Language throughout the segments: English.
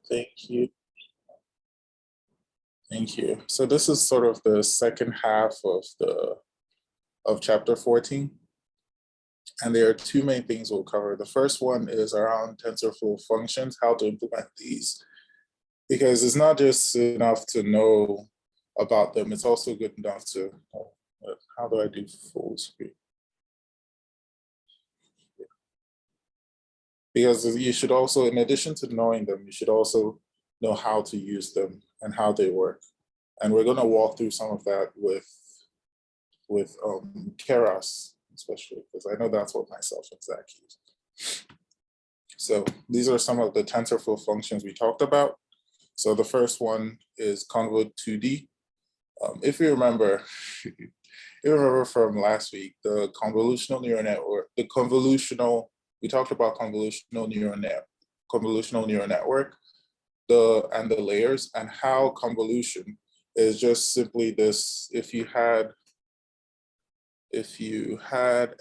Thank you. Thank you. So this is sort of the second half of chapter 14. And there are two main things we'll cover. The first one is around TensorFlow functions, how to implement these. Because it's not just enough to know about them, it's also good enough to, how do I do full screen? Because you should also, in addition to knowing them, you should also know how to use them and how they work. And we're gonna walk through some of that with Keras, especially, because I know that's what myself and Zach use. So these are some of the TensorFlow functions we talked about. So the first one is convol 2D. If you remember, from last week, the convolutional neural network, we talked about convolutional neural network, and the layers, and how convolution is just simply this. If you had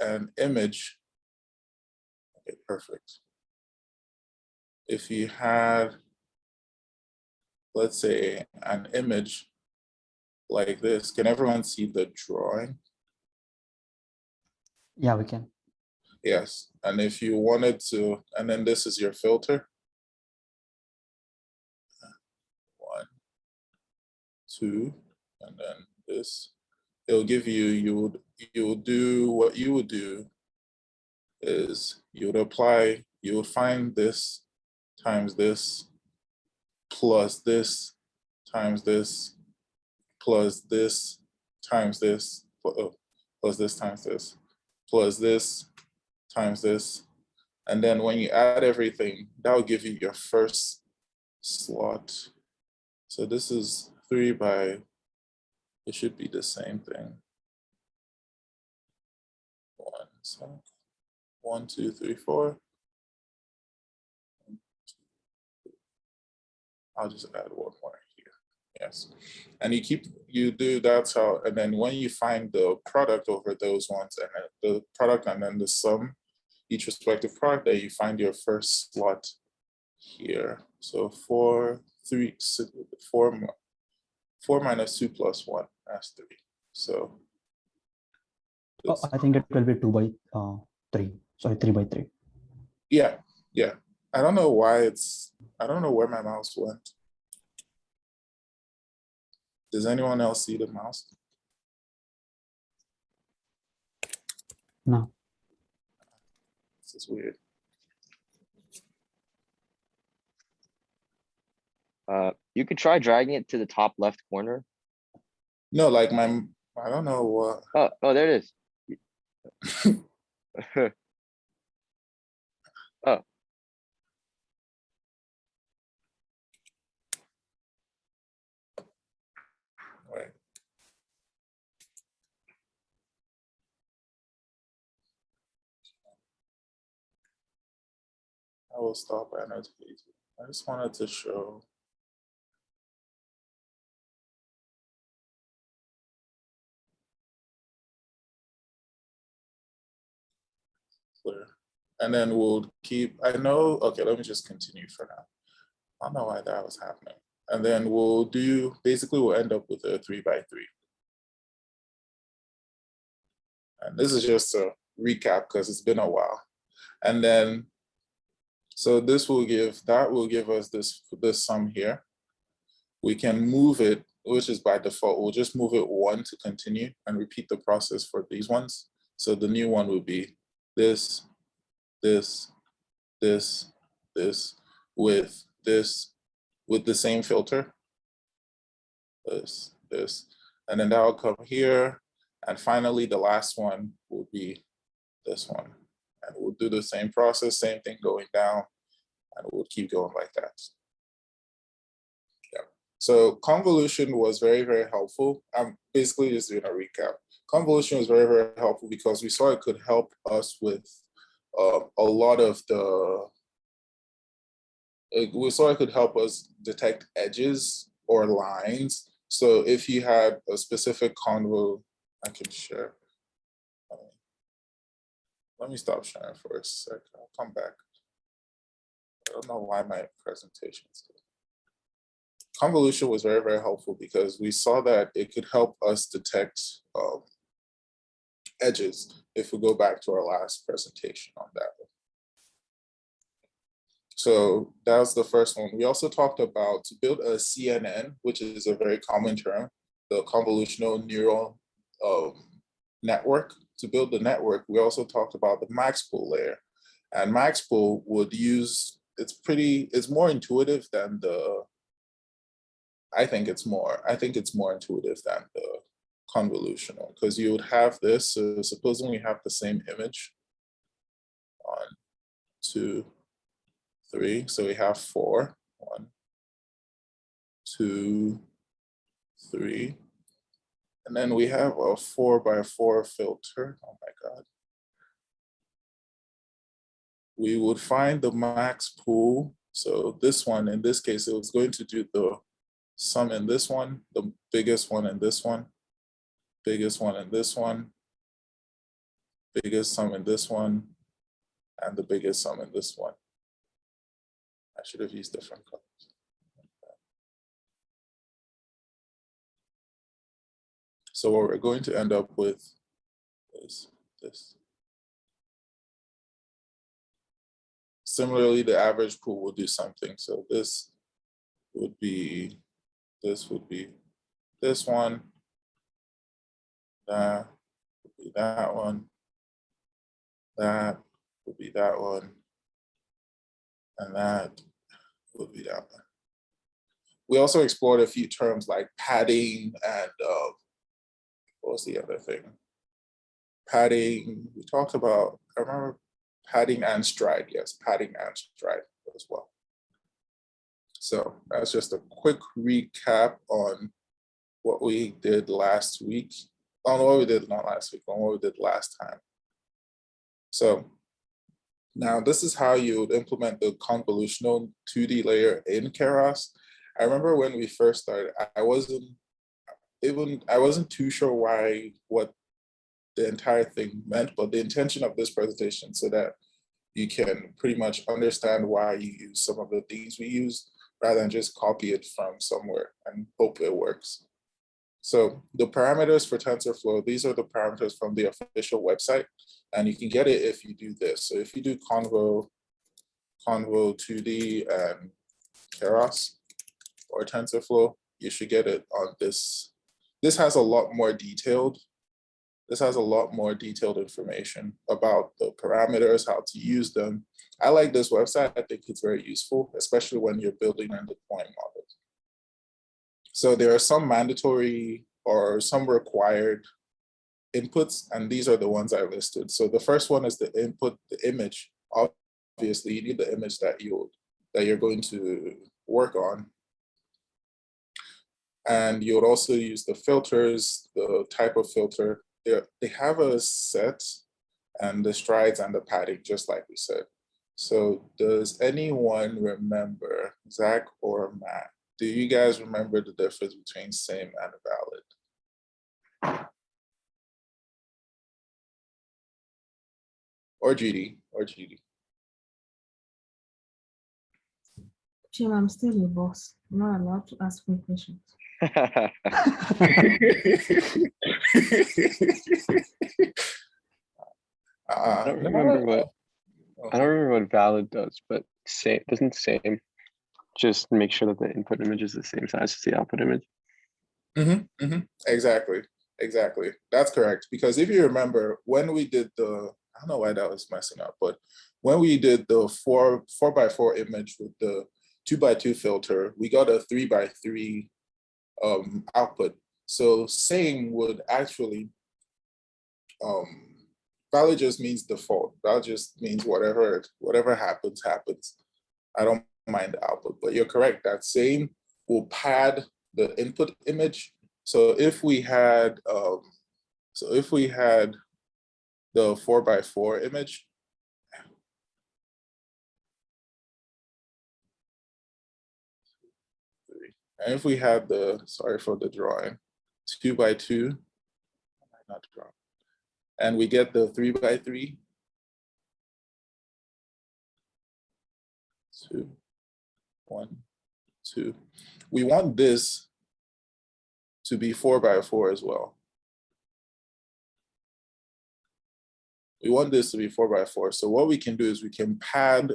an image, okay, perfect. If you had, let's say, an image like this, can everyone see the drawing? Yeah, we can. Yes, and if you wanted to, and then this is your filter. 1, 2, and then this. It'll give you, you would do, what you would do is you would find this times this plus this times this plus this times this plus this times this plus this times this. And then when you add everything, that will give you your first slot. So this is 3 by, it should be the same thing. 1, 2, 3, 4. I'll just add one more here. Yes. And you do, that's how, and then when you find the product over those ones, and the product and then the sum, each respective product, that you find your first slot here. So 4 minus 2 plus 1, that's 3. So I think it will be 2 by 3. Sorry, 3 by 3. Yeah. I don't know why I don't know where my mouse went. Does anyone else see the mouse? No. This is weird. You could try dragging it to the top left corner. No, like I don't know what. Oh, there it is. Oh. Wait. I will stop annotating. I just wanted to show. Clear. And then we'll keep, I know, okay, let me just continue for now. I don't know why that was happening. And then we'll do, basically we'll end up with a 3 by 3. And this is just a recap because it's been a while. And then, so that will give us this sum here. We can move it, which is by default, we'll just move it 1 to continue and repeat the process for these ones. So the new one will be this, this, this, this, with the same filter, this, and then that will come here. And finally, the last one will be this one. And we'll do the same process, same thing going down, and we'll keep going like that. Yeah. So convolution was very, very helpful. I'm basically just doing a recap. Convolution was very, very helpful because we saw it could help us with a lot of we saw it could help us detect edges or lines. So if you had a specific convo, I can share. Let me stop sharing for a sec. I'll come back. don't know why my presentation is good. Convolution was very, very helpful because we saw that it could help us detect edges if we go back to our last presentation on that. So that was the first one. We also talked about to build a CNN, which is a very common term, the convolutional neural network. To build the network, we also talked about the max pool layer. And max pool would use, it's more intuitive than the, I think it's more intuitive than the convolutional, because you would have this, so supposing we have the same image, 1, 2, 3, so we have 4, 1, 2, 3, and then we have a 4x4 filter. Oh my God. We would find the max pool. So this one, in this case, it was going to do the sum in this one, the biggest one in this one, biggest one in this one, biggest sum in this one, and the biggest sum in this one. I should have used different colors. So what we're going to end up with is this. Similarly, the average pool will do something. So this would be this one, that would be that one, that would be that one, and that would be that one. We also explored a few terms like padding and what was the other thing? Padding, we talked about, I remember padding and stride, yes, padding and stride as well. So that's just a quick recap on what we did last week. On what we did not last week, on what we did last time. So now this is how you would implement the convolutional 2D layer in Keras. I remember when we first started, I wasn't too sure what the entire thing meant, but the intention of this presentation so that you can pretty much understand why you use some of the things we use rather than just copy it from somewhere and hope it works. So the parameters for TensorFlow, these are the parameters from the official website, and you can get it if you do this. So if you do Convo 2D and Keras or TensorFlow, you should get it on this. This has a lot more detailed information about the parameters, how to use them. I like this website. I think it's very useful, especially when you're building and deploying models. So there are some mandatory or some required inputs, and these are the ones I listed. So the first one is the input, the image. Obviously, you need the image that you're going to work on. And you would also use the filters, the type of filter. They have a set and the strides and the padding, just like we said. So does anyone remember, Zach or Matt, do you guys remember the difference between same and valid? Or GD, Jim, I'm still your boss. I'm not allowed to ask me questions. I don't remember what valid does, but same doesn't same. Just make sure that the input image is the same size as the output image. Exactly. That's correct. Because if you remember when we did the, I don't know why that was messing up, but when we did the 4x4 image with the 2x2 filter, we got a 3x3 output. So same would actually, valid just means default. Valid just means whatever happens. I don't mind the output, but you're correct. That same will pad the input image. So if we had the 4x4 image, and if we had the, sorry for the drawing, 2x2, not draw, and we get the 3x3, 2, 1, 2. We want this to be 4 by 4 as well. We want this to be 4 by 4. So what we can do is we can pad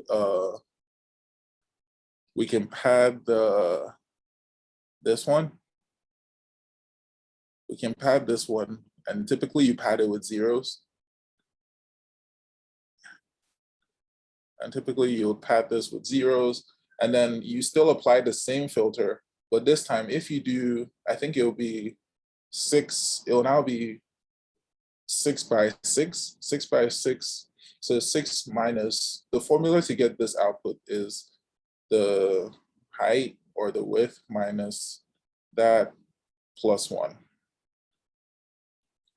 this one. We can pad this one, and typically you pad it with zeros. And typically you'll pad this with zeros, and then you still apply the same filter, but this time if you do, I think it'll be 6, it'll now be 6 by 6, 6 by 6. So 6 minus, the formula to get this output is the height or the width minus that plus 1.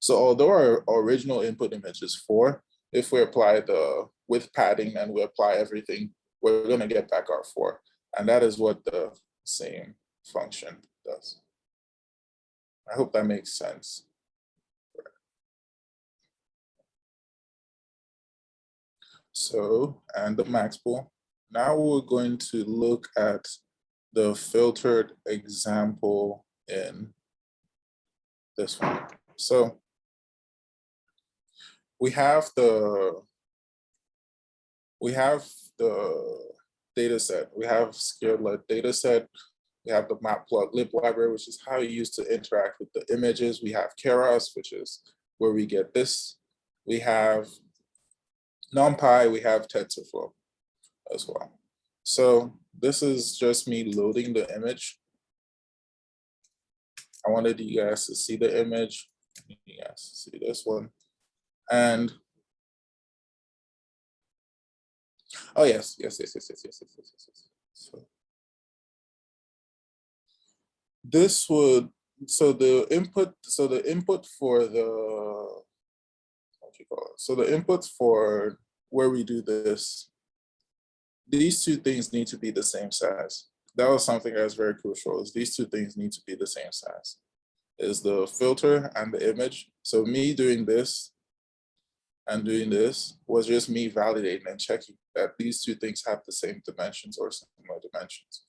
So although our original input image is 4, if we apply the width padding and we apply everything, we're going to get back our 4. And that is what the same function does. I hope that makes sense. So, and the max pool. Now we're going to look at the filtered example in this one. So we have the data set. We have scalar data set. We have the matplotlib library, which is how you use to interact with the images. We have Keras, which is where we get this. We have NumPy, we have TensorFlow as well. So this is just me loading the image. I wanted you guys to see the image. You guys see this one. And oh yes. So this would, so the input for the, what you call it? So the inputs for where we do this, these two things need to be the same size. That was something that was very crucial, is these two things need to be the same size, is the filter and the image. So me doing this and doing this was just me validating and checking that these two things have the same dimensions or similar dimensions.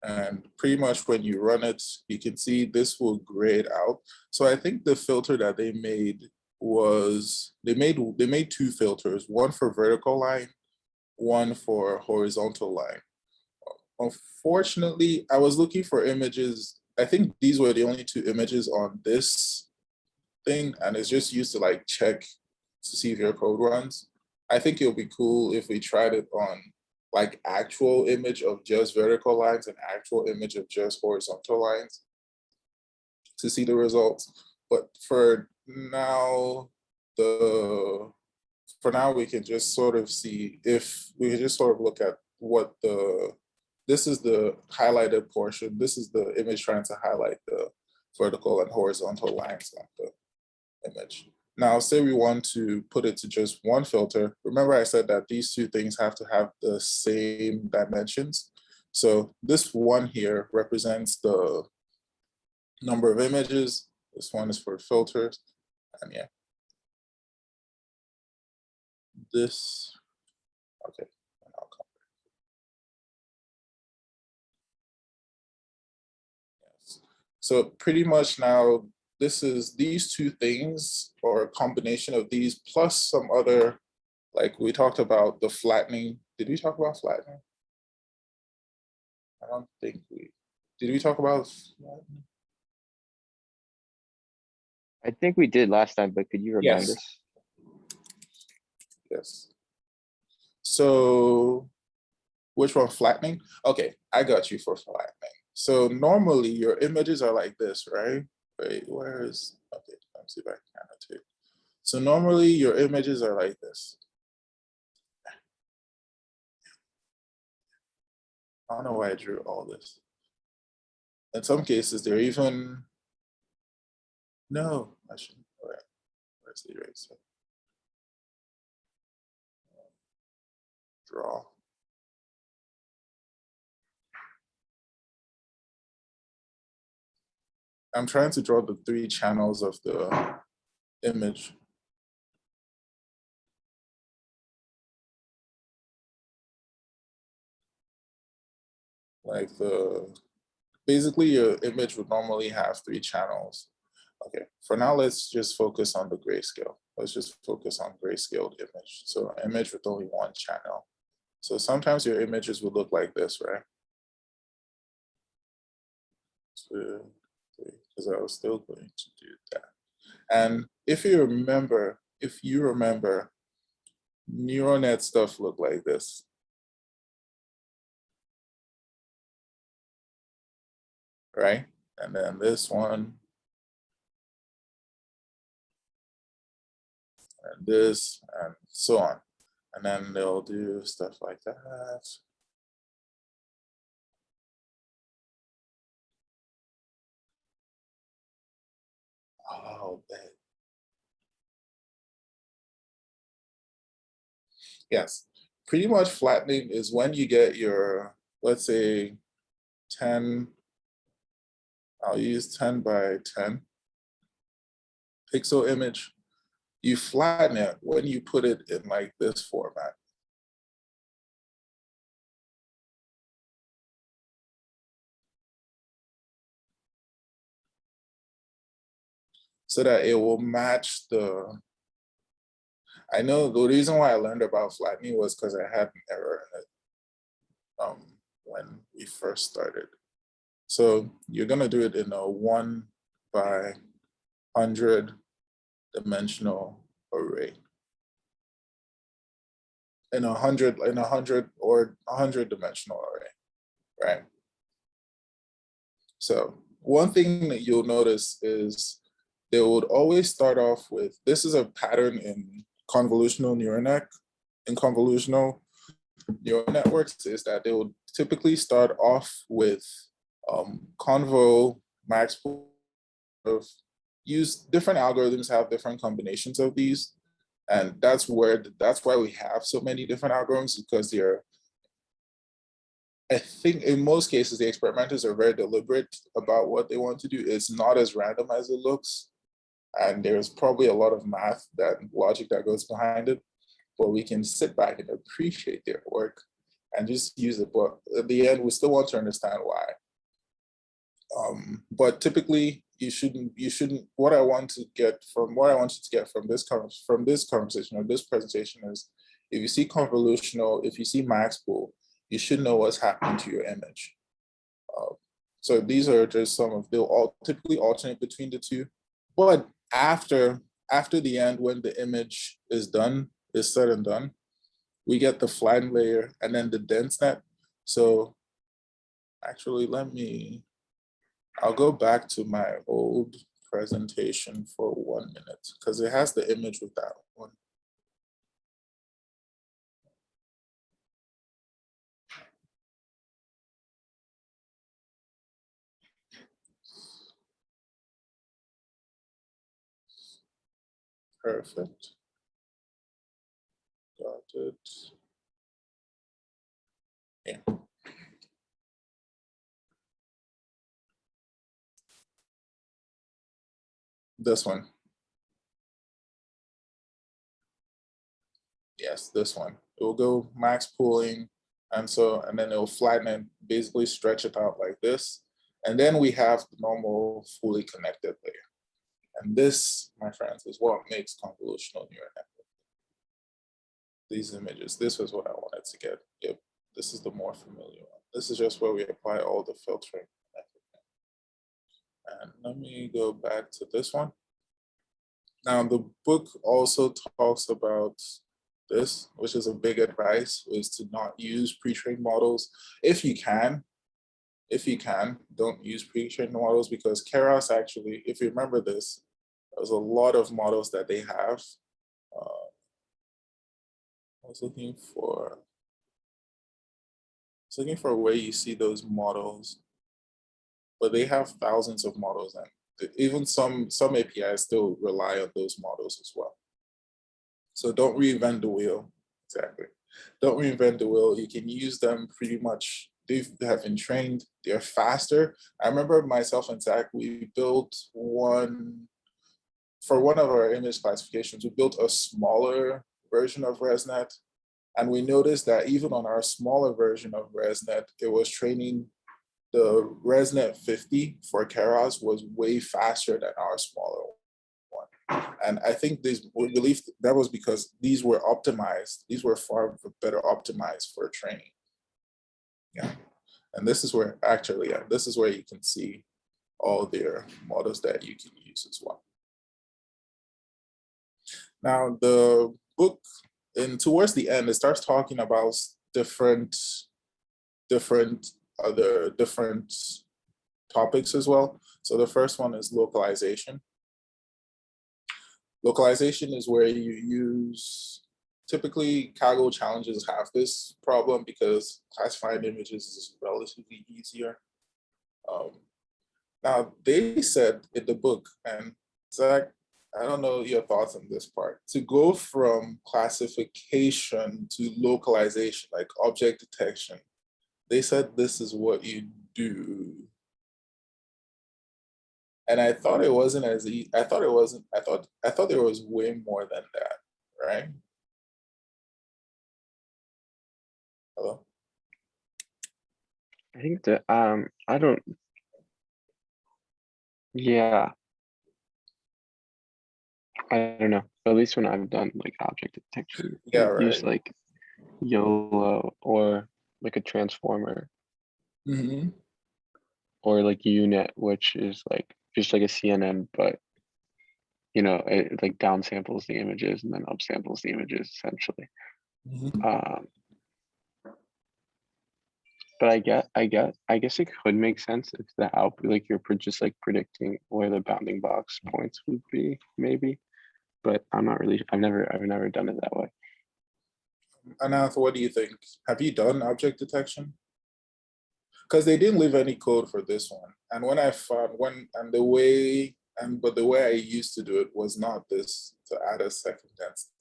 And pretty much when you run it, you can see this will grade out. So I think the filter that they made was, they made two filters, one for vertical line, one for horizontal line. Unfortunately, I was looking for images. I think these were the only two images on this thing, and it's just used to like check to see if your code runs. I think it would be cool if we tried it on like actual image of just vertical lines and actual image of just horizontal lines to see the results. But for now, we can just sort of see if we can just sort of look at what this is the highlighted portion. This is the image trying to highlight the vertical and horizontal lines on the image. Now, say we want to put it to just one filter. Remember I said that these two things have to have the same dimensions. So this one here represents the number of images. This one is for filters, and yeah. This, okay. Yes. So pretty much now, this is these two things, or a combination of these, plus some other, like we talked about the flattening. Did we talk about flattening? I don't think did we talk about flattening? I think we did last time, but could you remind Yes. us? Yes. So which one, flattening? Okay, I got you for flattening. So normally your images are like this, right? Wait, where is, okay, let's see if I can annotate. So normally your images are like this. I don't know why I drew all this. In some cases, they're even, no, I shouldn't, all right, where's the eraser? Draw. I'm trying to draw the 3 channels of the image. like basically your image would normally have 3 channels. Okay, for now, let's just focus on the grayscale. Let's just focus on grayscaled image. So image with only 1 channel. So sometimes your images would look like this, right? 2, 3, because I was still going to do that. And if you remember, neural net stuff look like this. Right? And then this one. And this, and so on. And then they'll do stuff like that. Oh, man. Yes, pretty much flattening is when you get your, let's say 10, I'll use 10 by 10 pixel image. You flatten it when you put it in like this format. So that it will match the, I know the reason why I learned about flattening was because I had an error in it when we first started. So you're gonna do it in a 1 by 100 dimensional array. In a 100 or 100 dimensional array, right? So one thing that you'll notice is they would always start off with, this is a pattern in convolutional neural networks, is that they would typically start off with convo, max pool, use different algorithms, have different combinations of these. And that's why we have so many different algorithms, because they're, I think in most cases, the experimenters are very deliberate about what they want to do. It's not as random as it looks. And there's probably a lot of math, logic that goes behind it, but we can sit back and appreciate their work and just use it. But at the end, we still want to understand why. But typically, you shouldn't. What I want you to get from this conversation or this presentation is, if you see convolutional, if you see max pool, you should know what's happening to your image. So these are just some of, they'll all typically alternate between the two, but after the end, when the image is said and done, we get the flattened layer and then the dense net. So actually, I'll go back to my old presentation for 1 minute, because it has the image with that one. Perfect. Got it. Yeah. This one. Yes, this one. It will go max pooling, and then it will flatten it, basically stretch it out like this. And then we have the normal fully connected layer. And this, my friends, is what makes convolutional neural network. These images, this was what I wanted to get. Yep, this is the more familiar one. This is just where we apply all the filtering. And let me go back to this one. Now, the book also talks about this, which is a big advice, is to not use pre-trained models. If you can, don't use pre-trained models, because Keras actually, if you remember this, there's a lot of models that they have. I was looking for where you see those models, but they have thousands of models, and even some APIs still rely on those models as well. So don't reinvent the wheel. Exactly. Don't reinvent the wheel. You can use them pretty much. They have been trained. They're faster. I remember myself and Zach, we built one for one of our image classifications. We built a smaller version of ResNet, And we noticed that even on our smaller version of ResNet, it was training the ResNet 50 for Keras was way faster than our smaller one. And I think we believe that was because these were optimized. These were far better optimized for training. Yeah. And this is where actually, yeah, this is where you can see all their models that you can use as well. Now the book, and towards the end, it starts talking about different topics as well. So the first one is localization. Localization is where you use, typically Kaggle challenges have this problem because classifying images is relatively easier. Now they said in the book, and Zach, I don't know your thoughts on this part, to go from classification to localization, like object detection, they said this is what you do. And I thought it wasn't as easy. I thought there was way more than that, right? Hello? I think that I don't. Yeah. I don't know. At least when I've done like object detection, Yeah, I've used right. like YOLO or like a transformer Mm-hmm. or like UNet, which is like just like a CNN, but you know, it like downsamples the images and then upsamples the images essentially. Mm-hmm. But I guess it could make sense if the output, like you're just like predicting where the bounding box points would be, maybe. But I'm not really. I've never done it that way. Anath, what do you think? Have you done object detection? Because they didn't leave any code for this one. And when I found but the way I used to do it was not this, to add a second density.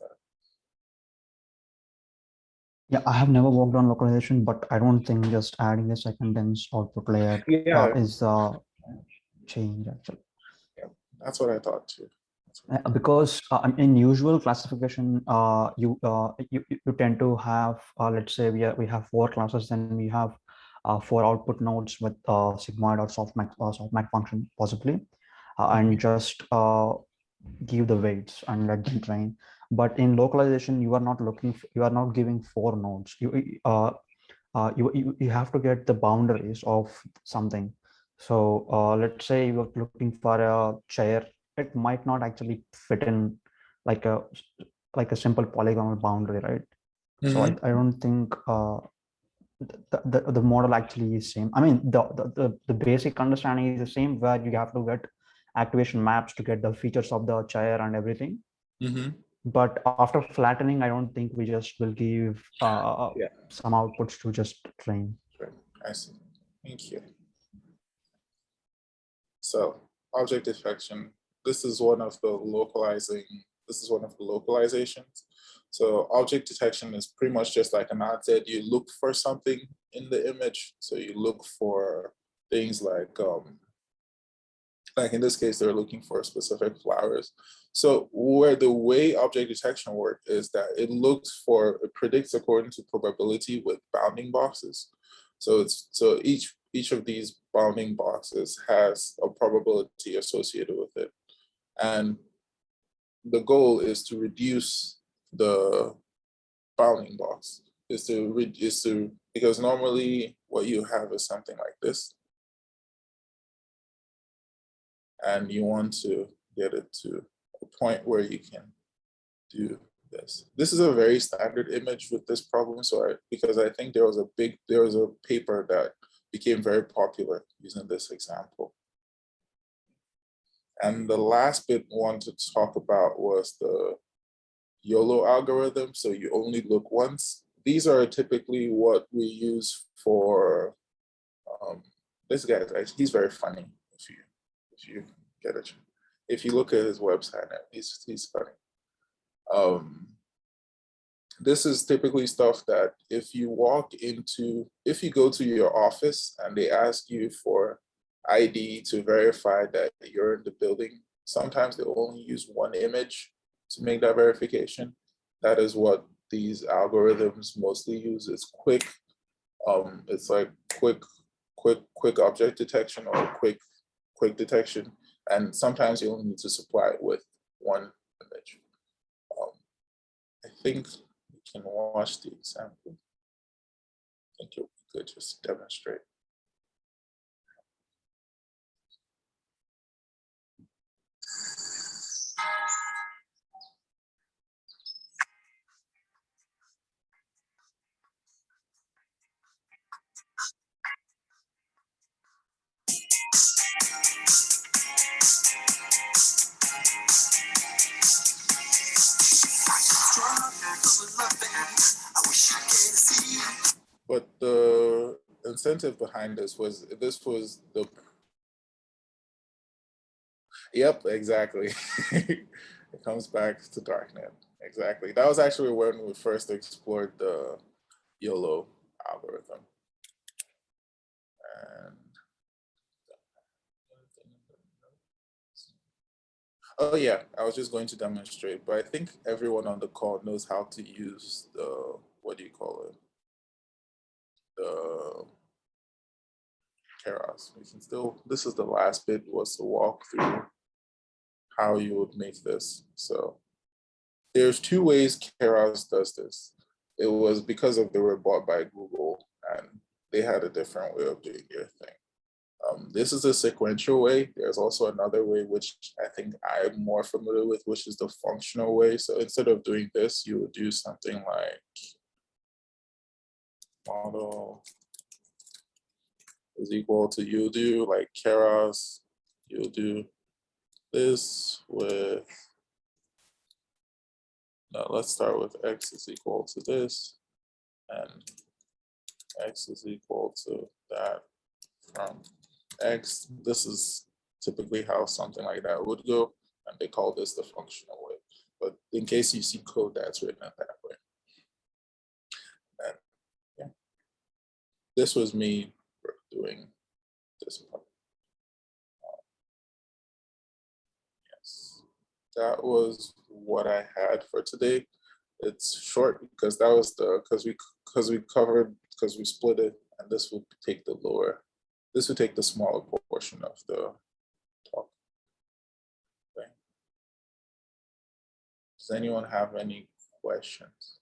Yeah, I have never worked on localization, but I don't think just adding a second dense output layer is a change actually. Yeah, that's what I thought too. Because in usual classification, you tend to have, let's say we have 4 classes, and we have 4 output nodes with sigmoid or softmax function possibly, and just give the weights and let them train. But in localization, you are not giving 4 nodes. You have to get the boundaries of something. So let's say you're looking for a chair. It might not actually fit in like a simple polygonal boundary, right? So I don't think the model actually is same. I mean, the basic understanding is the same, where you have to get activation maps to get the features of the chair and everything. But after flattening, I don't think we just will give some outputs to just train. I see. Thank you. So object defection. This is one of the localizations. So object detection is pretty much just like Anand said, you look for something in the image. So you look for things like in this case, they're looking for specific flowers. So where the way object detection works is that it predicts according to probability with bounding boxes. So each of these bounding boxes has a probability associated with it. And the goal is to reduce the bounding box, because normally what you have is something like this. And you want to get it to a point where you can do this. This is a very standard image with this problem. So because I think there was a paper that became very popular using this example. And the last bit I wanted to talk about was the YOLO algorithm. So you only look once. These are typically what we use for this guy. He's very funny. If you get it, if you look at his website, he's funny. This is typically stuff that if you go to your office and they ask you for ID to verify that you're in the building, sometimes they only use one image to make that verification. That is what these algorithms mostly use is quick. It's like quick object detection or quick detection, and sometimes you only need to supply it with one image. I think we can watch the example. I think it would be good just to demonstrate. But the incentive behind this was the, yep, exactly. It comes back to darknet. Exactly. That was actually when we first explored the YOLO algorithm. And oh yeah, I was just going to demonstrate, but I think everyone on the call knows how to use the, what do you call it? The Keras. We can still, this is the last bit, was to walk through how you would make this. So there's two ways Keras does this. It was because they were bought by Google and they had a different way of doing their thing. This is a sequential way. There's also another way, which I think I'm more familiar with, which is the functional way. So instead of doing this, you would do something like model is equal to, you'll do like Keras, you'll do this with, now let's start with x is equal to this, and x is equal to that from x. This is typically how something like that would go, and they call this the functional way. But in case you see code that's written that way. And yeah, this was me doing this part. Yes, that was what I had for today. It's short because that was the, because we split it, and this will take the lower, this would take the smaller portion of the talk. Okay. Does anyone have any questions?